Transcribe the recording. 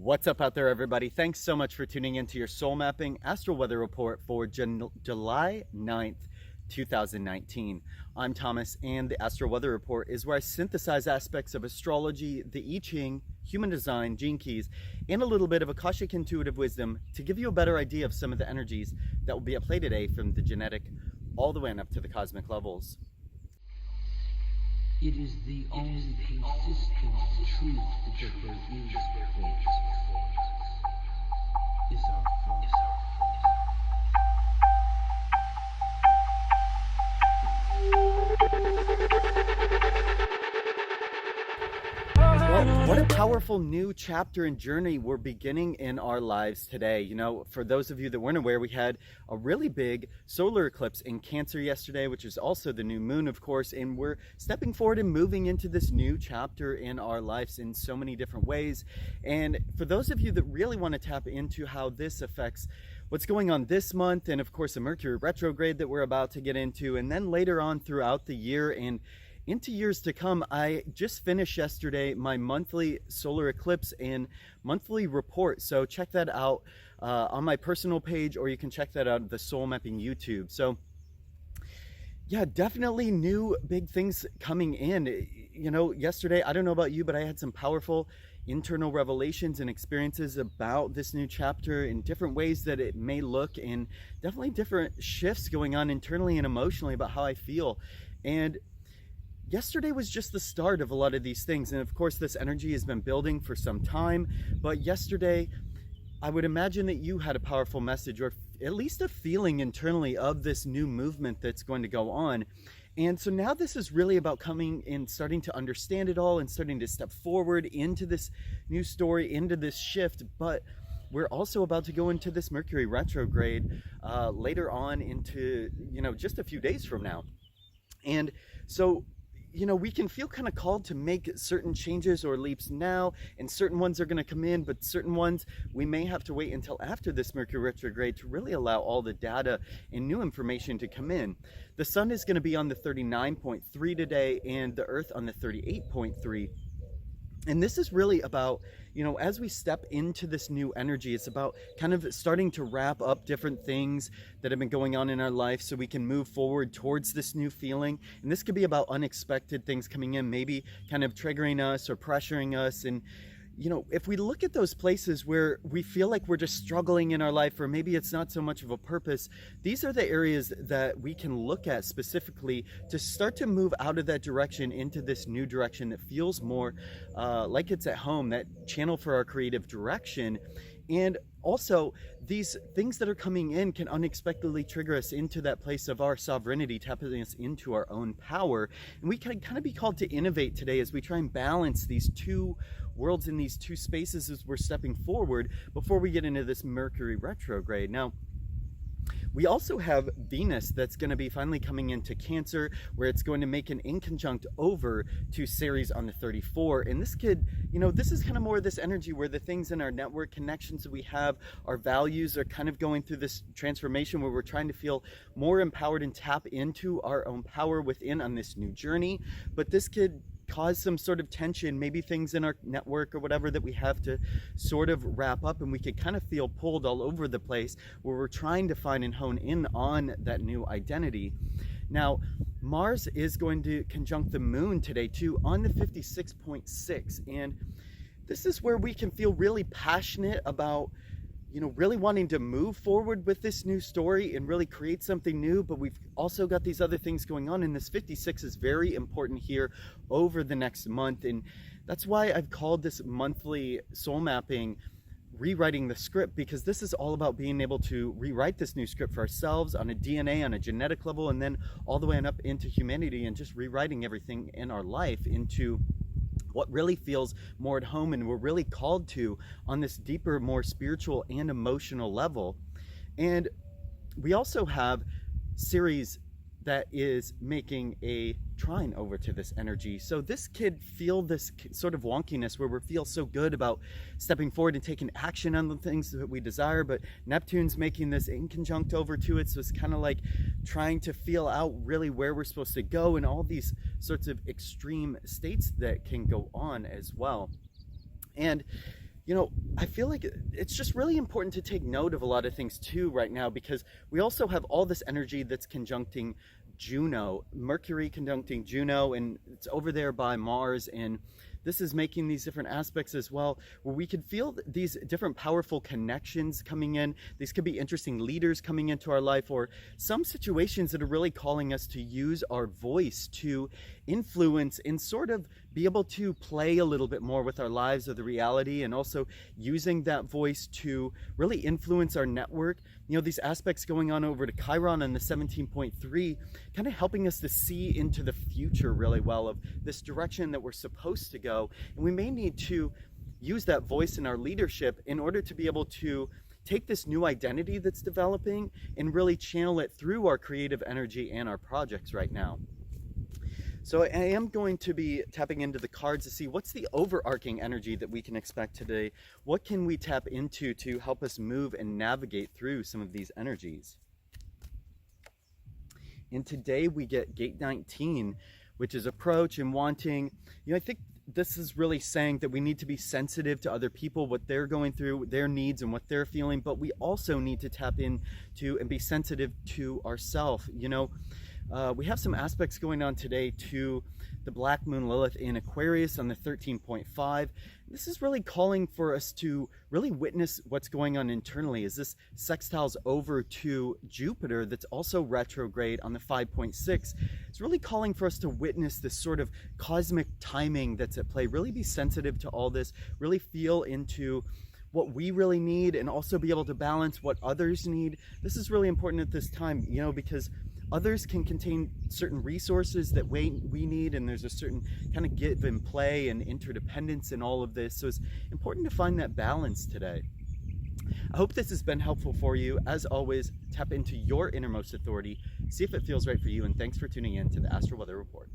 What's up out there, everybody? Thanks so much for tuning into your soul mapping astro weather report for July 9th, 2019. I'm Thomas, and the Astro Weather Report is where I synthesize aspects of astrology, the I Ching, human design, gene keys, and a little bit of Akashic intuitive wisdom to give you a better idea of some of the energies that will be at play today, from the genetic all the way up to the cosmic levels. It is the only consistent truth that there is fate is our fault. Well, what a powerful new chapter and journey we're beginning in our lives today. You know, for those of you that weren't aware, we had a really big solar eclipse in Cancer yesterday, which is also the new moon, of course, and we're stepping forward and moving into this new chapter in our lives in so many different ways. And for those of you that really want to tap into how this affects what's going on this month, and of course the Mercury retrograde that we're about to get into, and then later on throughout the year and into years to come, I just finished yesterday my monthly solar eclipse and monthly report. So check that out on my personal page, or you can check that out at the Soul Mapping YouTube. So yeah, definitely new big things coming in. You know, yesterday, I don't know about you, but I had some powerful internal revelations and experiences about this new chapter in different ways that it may look, and definitely different shifts going on internally and emotionally about how I feel. And yesterday was just the start of a lot of these things. And of course, this energy has been building for some time. But yesterday, I would imagine that you had a powerful message, or at least a feeling internally of this new movement that's going to go on. And so now this is really about coming and starting to understand it all and starting to step forward into this new story, into this shift. But we're also about to go into this Mercury retrograde later on into, just a few days from now. And so we can feel kind of called to make certain changes or leaps now, and certain ones are going to come in, but certain ones we may have to wait until after this Mercury retrograde to really allow all the data and new information to come in. The sun is going to be on the 39.3 today, and the earth on the 38.3. And this is really about, as we step into this new energy, it's about kind of starting to wrap up different things that have been going on in our life so we can move forward towards this new feeling. And this could be about unexpected things coming in, maybe kind of triggering us or pressuring us. And if we look at those places where we feel like we're just struggling in our life, or maybe it's not so much of a purpose, these are the areas that we can look at specifically to start to move out of that direction into this new direction that feels more like it's at home, that channel for our creative direction. And also, these things that are coming in can unexpectedly trigger us into that place of our sovereignty, tapping us into our own power. And we can kind of be called to innovate today as we try and balance these two worlds in these two spaces as we're stepping forward before we get into this Mercury retrograde. Now, we also have Venus that's going to be finally coming into Cancer, where it's going to make an inconjunct over to Ceres on the 34. And this could, this is kind of more this energy where the things in our network connections that we have, our values are kind of going through this transformation where we're trying to feel more empowered and tap into our own power within on this new journey. But this could cause some sort of tension, maybe things in our network or whatever that we have to sort of wrap up, and we could kind of feel pulled all over the place where we're trying to find and hone in on that new identity. Now, Mars is going to conjunct the moon today too on the 56.6, and this is where we can feel really passionate about really wanting to move forward with this new story and really create something new. But we've also got these other things going on, and this 56 is very important here over the next month. And that's why I've called this monthly soul mapping rewriting the script, because this is all about being able to rewrite this new script for ourselves on a DNA, on a genetic level, and then all the way on up into humanity, and just rewriting everything in our life into what really feels more at home and we're really called to on this deeper, more spiritual and emotional level. And we also have Ceres that is making a trine over to this energy. So this could feel this sort of wonkiness where we feel so good about stepping forward and taking action on the things that we desire, but Neptune's making this inconjunct over to it. So it's kind of like trying to feel out really where we're supposed to go, and all these sorts of extreme states that can go on as well. And I feel like it's just really important to take note of a lot of things too right now, because we also have all this energy that's conjuncting Juno, Mercury conjuncting Juno, and it's over there by Mars, and this is making these different aspects as well, where we could feel these different powerful connections coming in. These could be interesting leaders coming into our life, or some situations that are really calling us to use our voice to influence and sort of be able to play a little bit more with our lives or the reality, and also using that voice to really influence our network. These aspects going on over to Chiron on the 17.3, kind of helping us to see into the future really well of this direction that we're supposed to go. And we may need to use that voice in our leadership in order to be able to take this new identity that's developing and really channel it through our creative energy and our projects right now. So I am going to be tapping into the cards to see what's the overarching energy that we can expect today. What can we tap into to help us move and navigate through some of these energies? And today we get gate 19, which is approach and wanting. I think this is really saying that we need to be sensitive to other people, what they're going through, their needs and what they're feeling, but we also need to tap into and be sensitive to ourselves. We have some aspects going on today to the Black Moon Lilith in Aquarius on the 13.5. This is really calling for us to really witness what's going on internally, as this sextiles over to Jupiter that's also retrograde on the 5.6. It's really calling for us to witness this sort of cosmic timing that's at play, really be sensitive to all this, really feel into what we really need, and also be able to balance what others need. This is really important at this time, because others can contain certain resources that we need, and there's a certain kind of give and play and interdependence in all of this. So it's important to find that balance today. I hope this has been helpful for you. As always, tap into your innermost authority, see if it feels right for you, and thanks for tuning in to the Astro Weather Report.